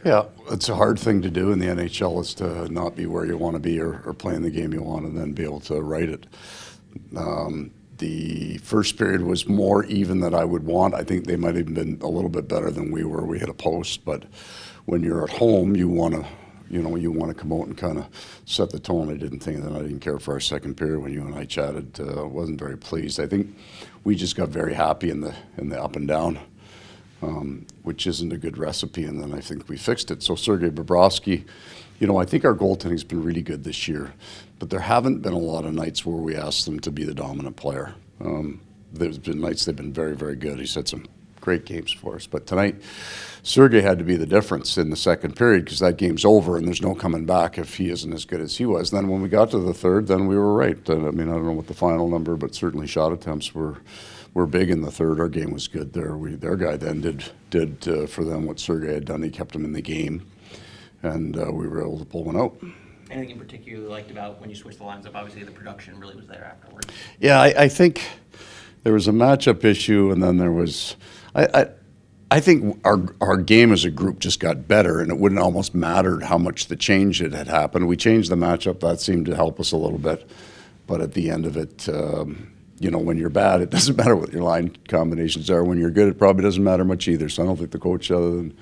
Yeah, it's a hard thing to do in the NHL is to not be where you want to be or playing the game you want and then be able to write it. The first period was more even than I would want. I think they might have been a little bit better than we were. We hit a post, but when you're at home, you want to come out and kind of set the tone. I didn't care for our second period when you and I chatted. Wasn't very pleased. I think we just got very happy in the up and down, which isn't a good recipe. And then I think we fixed it. So Sergei Bobrovsky, I think our goaltending's been really good this year, but there haven't been a lot of nights where we asked them to be the dominant player. There's been nights they've been very, very good. He's had some great games for us. But tonight, Sergei had to be the difference in the second period because that game's over and there's no coming back if he isn't as good as he was. Then when we got to the third, then we were right. I don't know what the final number, but certainly shot attempts were big in the third. Our game was good there. Their guy then did for them what Sergei had done. He kept them in the game, and we were able to pull one out. Anything in particular you liked about when you switched the lines up? Obviously, the production really was there afterwards. Yeah, I think there was a matchup issue, and then there was I think our game as a group just got better, and it wouldn't almost mattered how much the change had happened. We changed the matchup. That seemed to help us a little bit. But at the end of it, when you're bad, it doesn't matter what your line combinations are. When you're good, it probably doesn't matter much either. So I don't think the coach, other than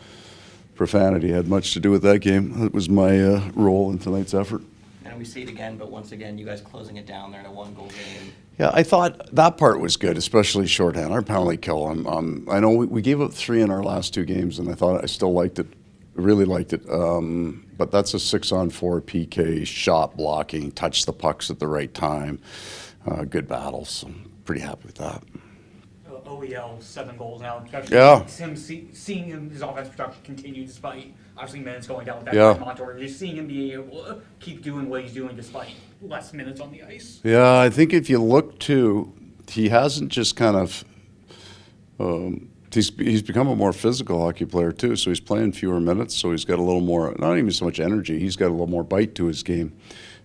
profanity, had much to do with that game. That was my role in tonight's effort. And we see it again, but once again, you guys closing it down there in a one-goal game. Yeah, I thought that part was good, especially shorthand. Our penalty kill. I know we gave up 3 in our last 2 games, and I still liked it, really liked it. But that's a 6-on-4 PK, shot blocking, touch the pucks at the right time, good battles. So I'm pretty happy with that. OEL 7 goals now. Yeah. Seeing his offensive production continue despite obviously minutes going down with that Montour. Just seeing him be able to keep doing what he's doing despite less minutes on the ice. Yeah, I think if you look too, he hasn't just kind of. He's become a more physical hockey player too. So he's playing fewer minutes. So he's got a little more, not even so much energy. He's got a little more bite to his game.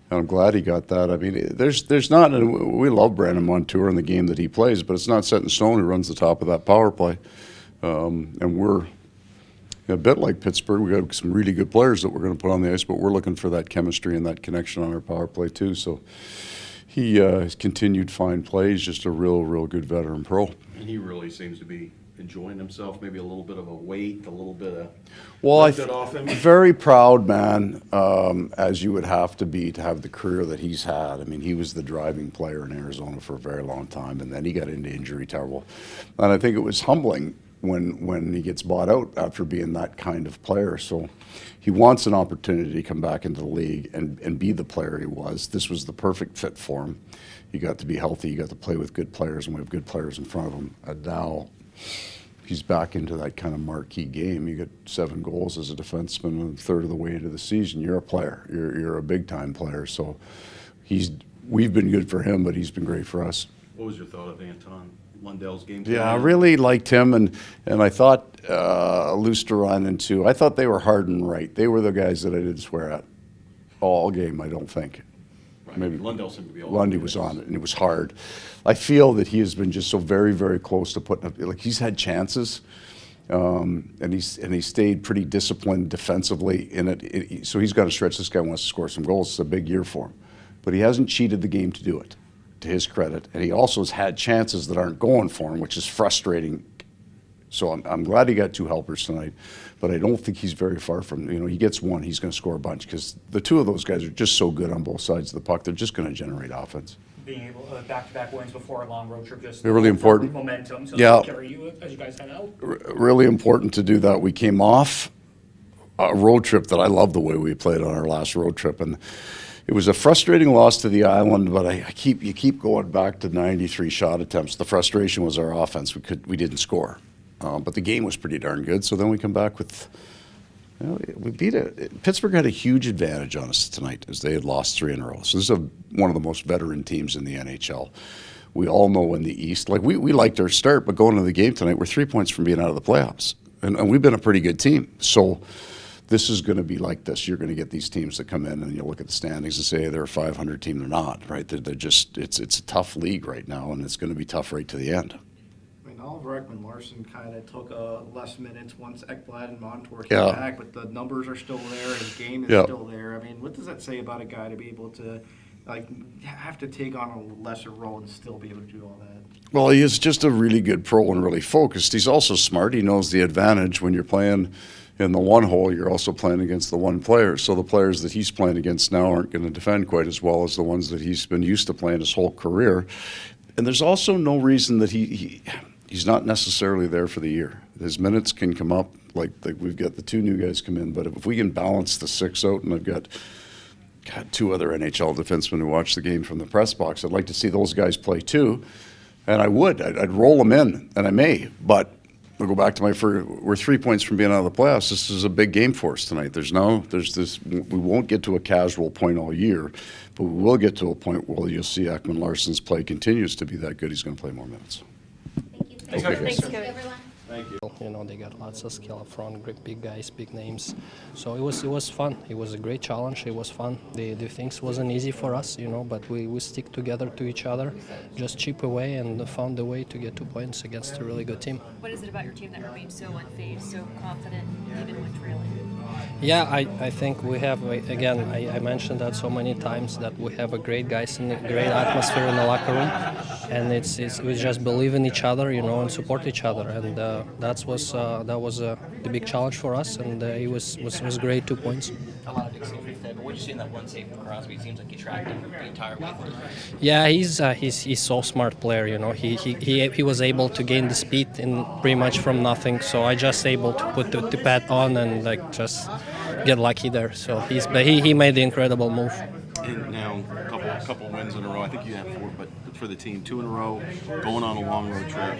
And I'm glad he got that. I mean, there's not. We love Brandon Montour in the game that he plays, but it's not set in stone who runs the top of that power play. And we're a bit like Pittsburgh. We got some really good players that we're going to put on the ice, but we're looking for that chemistry and that connection on our power play too. So he has continued fine play. He's just a real good veteran pro. And he really seems to be enjoying himself. Maybe a little bit of a weight, a little bit of lifted off him. Very proud man, as you would have to be to have the career that he's had. I mean, he was the driving player in Arizona for a very long time, and then he got into injury trouble. And I think it was humbling when he gets bought out after being that kind of player. So he wants an opportunity to come back into the league and be the player he was. This was the perfect fit for him. He got to be healthy. He got to play with good players, and we have good players in front of him. And now he's back into that kind of marquee game. You get 7 goals as a defenseman a third of the way into the season. You're a player. You're a big-time player. So we've been good for him, but he's been great for us. What was your thought of Anton Lundell's game? Yeah, I really liked him, and I thought Lusteron too. I thought they were hard and right. They were the guys that I didn't swear at all game, I don't think. Right. Maybe Lundell seemed to be all Lundy was on it, and it was hard. I feel that he has been just so very, very close to putting up. Like, he's had chances, and he stayed pretty disciplined defensively in it. So he's got to stretch. This guy wants to score some goals. It's a big year for him, but he hasn't cheated the game to do it, to his credit. And he also has had chances that aren't going for him, which is frustrating. So I'm glad he got 2 helpers tonight, but I don't think he's very far from, he gets 1, he's going to score a bunch because the 2 of those guys are just so good on both sides of the puck. They're just going to generate offense. Being able back-to-back wins before a long road trip, just they're really important. Momentum, so carry you as you guys head out. Really important to do that. We came off a road trip that I love the way we played on our last road trip, and it was a frustrating loss to the Island, but you keep going back to 93 shot attempts. The frustration was our offense. We didn't score. But the game was pretty darn good. So then we come back with, we beat it. Pittsburgh had a huge advantage on us tonight as they had lost 3 in a row. So this is one of the most veteran teams in the NHL. We all know in the East, like we liked our start, but going into the game tonight, we're 3 points from being out of the playoffs. And we've been a pretty good team. So this is going to be like this. You're going to get these teams that come in and you look at the standings and say they're a 500 team. They're not, right? They're just, it's a tough league right now, and it's going to be tough right to the end. All Oliver Ekman-Larsson kind of took less minutes once Ekblad and Montour came Yeah. back, but the numbers are still there. His game is Yeah. still there. I mean, what does that say about a guy to be able to have to take on a lesser role and still be able to do all that? Well, he is just a really good pro and really focused. He's also smart. He knows the advantage when you're playing in the one hole, you're also playing against the one player. So the players that he's playing against now aren't going to defend quite as well as the ones that he's been used to playing his whole career. And there's also no reason that he's not necessarily there for the year. His minutes can come up, like we've got the two new guys come in, but if we can balance the six out, and I've got two other NHL defensemen who watch the game from the press box, I'd like to see those guys play too. And I would. I'd roll them in, and I may, but I'll go back to we're 3 points from being out of the playoffs. This is a big game for us tonight. We won't get to a casual point all year, but we will get to a point where you'll see Ekman-Larsson's play continues to be that good. He's going to play more minutes. Thank you. Thanks, guys. Thanks, everyone. Thank you. You know, they got lots of skill up front, great big guys, big names. So it was fun. It was a great challenge. It was fun. The things wasn't easy for us, you know, but we stick together to each other, just chip away and found a way to get 2 points against a really good team. What is it about your team that remains so unfazed, so confident, even when trailing? Yeah, I think we have, again, I mentioned that so many times, that we have a great guys and a great atmosphere in the locker room, and we just believe in each other, you know, and support each other, and that was the big challenge for us, and it was great 2 points. A lot of big saves today, but what did you see in that one save from Crosby? It seems like he tracked him the entire way. Yeah, he's so smart player, you know. He was able to gain the speed in pretty much from nothing. So I just able to put the pad on and just get lucky there. So he made the incredible move. And now a couple wins in a row. I think you have 4, but for the team, 2 in a row, going on a long road trip,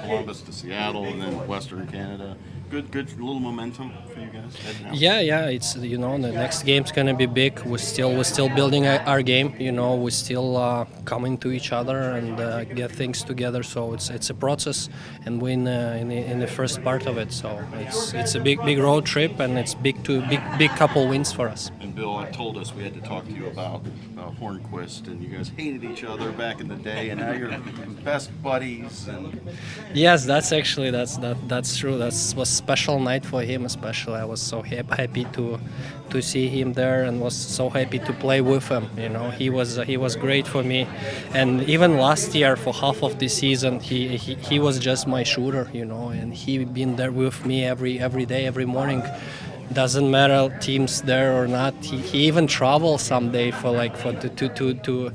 Columbus to Seattle, and then Western Canada. Good little momentum for you guys. Yeah. It's, you know, the next game's gonna be big. We're still building our game. You know, we're still coming to each other and get things together. So it's a process, and we're in the first part of it. So it's a big road trip, and it's big couple wins for us. And Bill told us we had to talk to you about Hornquist, and you guys hated each other back in the day, and now you're best buddies. And Yes, that's true. That was a special night for him, especially. I was so happy to see him there, and was so happy to play with him. You know, he was great for me, and even last year for half of the season, he was just my shooter. You know, and he been there with me every day, every morning. Doesn't matter teams there or not. He even travels someday to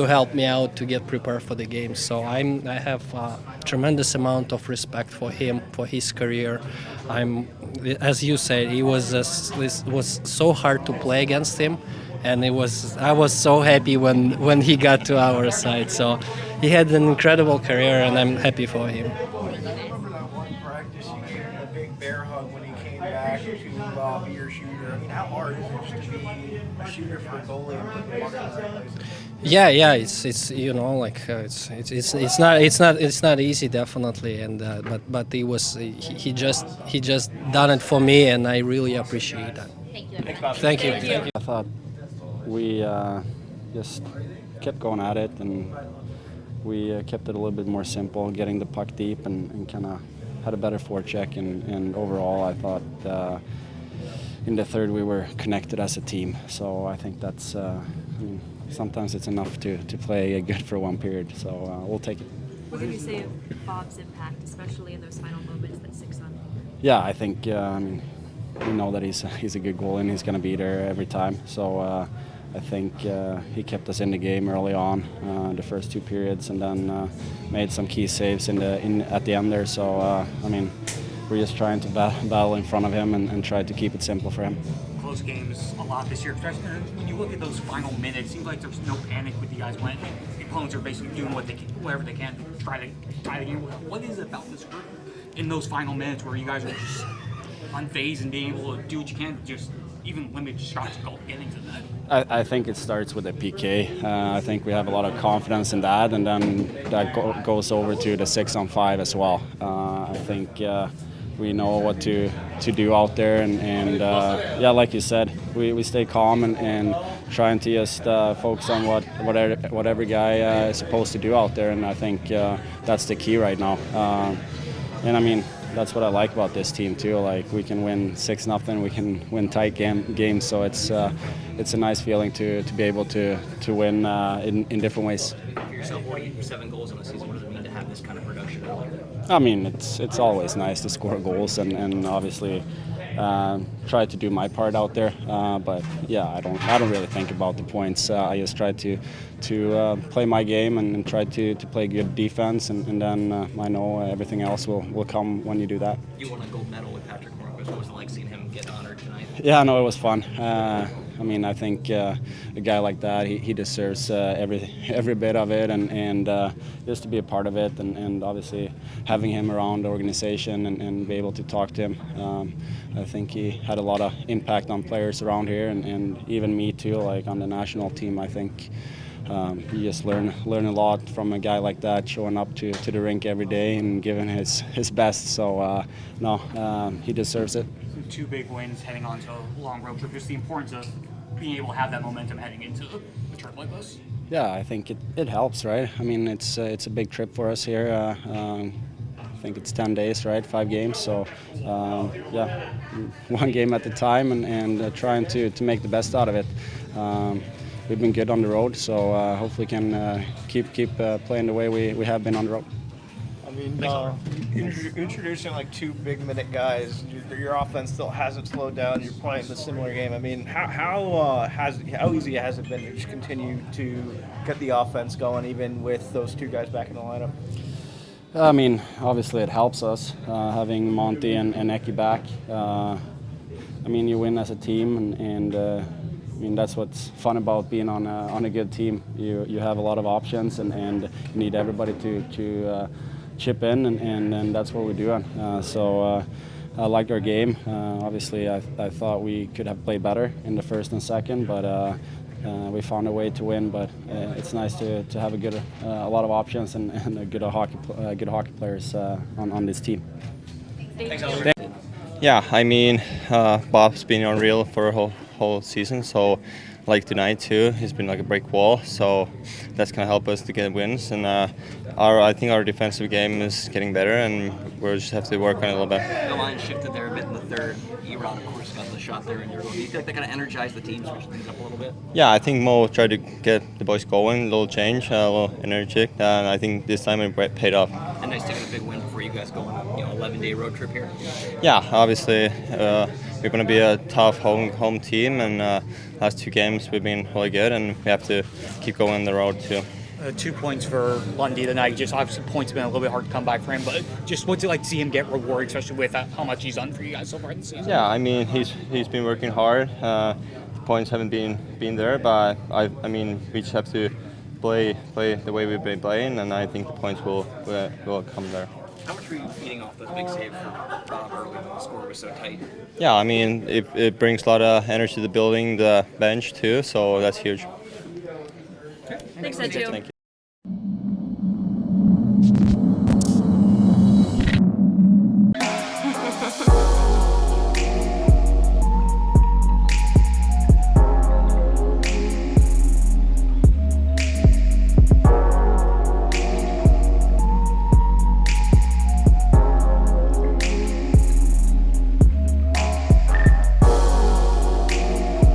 help me out to get prepared for the game. So I have a tremendous amount of respect for him, for his career. As you said, it was so hard to play against him, and I was so happy when he got to our side. So he had an incredible career, and I'm happy for him. Practice, you gave him a big bear hug when he came back to be your shooter. I mean, how hard is it just to be a shooter for a goalie and put the puck in the right place? Yeah, it's you know, like it's not easy, definitely, and but he just done it for me, and I really appreciate that. Thank you. Thank you. I thought we just kept going at it, and we kept it a little bit more simple, getting the puck deep, and kind of had a better forecheck, and overall I thought in the third we were connected as a team. So I think that's sometimes it's enough to play good for one period, so we'll take it. What did you say of Bob's impact, especially in those final moments, that 6-on? Yeah, I think we know that he's a good goalie, and he's going to be there every time. So I think he kept us in the game early on, the first 2 periods, and then made some key saves at the end there. So we're just trying to battle in front of him and try to keep it simple for him. Close games a lot this year. When you look at those final minutes, it seems like there's no panic with the guys when the opponents are basically doing whatever they can to try to tie the game. What is it about this group in those final minutes where you guys are just unfazed and being able to do what you can to just even limit shots getting to that? I think it starts with the PK. I think we have a lot of confidence in that, and then that goes over to the 6-on-5 as well. I think we know what to do out there, and like you said, we stay calm and trying to just focus on what every guy is supposed to do out there, and I think that's the key right now. I mean, that's what I like about this team too. Like we can win 6-0, we can win tight games. So it's a nice feeling to be able to win in different ways. For yourself, 7 goals in the season, what does it mean to have this kind of production early? I mean, it's always nice to score goals and obviously try to do my part out there. But yeah, I don't really think about the points. I just try to play my game and try to play good defense, and then I know everything else will come when you do that. You won a gold medal with Patrick Hornquist. What was it like seeing him get honored tonight? Yeah, no, it was fun. I mean, I think a guy like that, he deserves every bit of it, and just to be a part of it, and obviously having him around the organization and be able to talk to him. I think he had a lot of impact on players around here, and even me too. Like on the national team, I think you just learn a lot from a guy like that, showing up to the rink every day and giving his best. So he deserves it. 2 big wins heading on to a long road trip. Just the importance of being able to have that momentum heading into a trip like this. Yeah, I think it helps, right? I mean, it's a big trip for us here. I think it's 10 days, right? 5 games. So, yeah, 1 game at a time and trying to make the best out of it. We've been good on the road, so hopefully can keep playing the way we have been on the road. I mean, introducing like 2 big-minute guys, your offense still hasn't slowed down. You're playing the similar game. I mean, how easy has it been to just continue to get the offense going, even with those 2 guys back in the lineup? I mean, obviously it helps us having Monty and Eki back. I mean, you win as a team, and I mean that's what's fun about being on a good team. You have a lot of options, and you need everybody to chip in, and that's what we're doing. So I liked our game. Obviously, I thought we could have played better in the first and second, but we found a way to win. But it's nice to have a lot of options and a good hockey players on this team. Yeah, I mean, Bob's been unreal for a whole season, so like tonight too, he's been like a brick wall, so that's gonna help us to get wins. And I think our defensive game is getting better, and we'll just have to work on it a little bit. The line shifted there a bit in the third. Erod, of course, got the shot there in your goal. Do you feel like that kind of energized the team, switched things up a little bit? Yeah, I think Mo tried to get the boys going, a little change, a little energetic, and I think this time it paid off. And nice to get a big win before you guys go on, 11-day road trip here. Yeah, obviously we're going to be a tough home team, and last 2 games we've been really good, and we have to keep going on the road too. 2 points for Lundy tonight. Just obviously points have been a little bit hard to come by for him, but just what's it like to see him get rewarded, especially with how much he's done for you guys so far this season? Yeah, I mean he's been working hard. The points haven't been there, but I mean we just have to play the way we've been playing, and I think the points will come there. How much were you feeding off those big saves for Bob early when the score was so tight? Yeah, I mean it brings a lot of energy to the building, the bench too, so that's huge. Thanks, Ed, too. Thank you.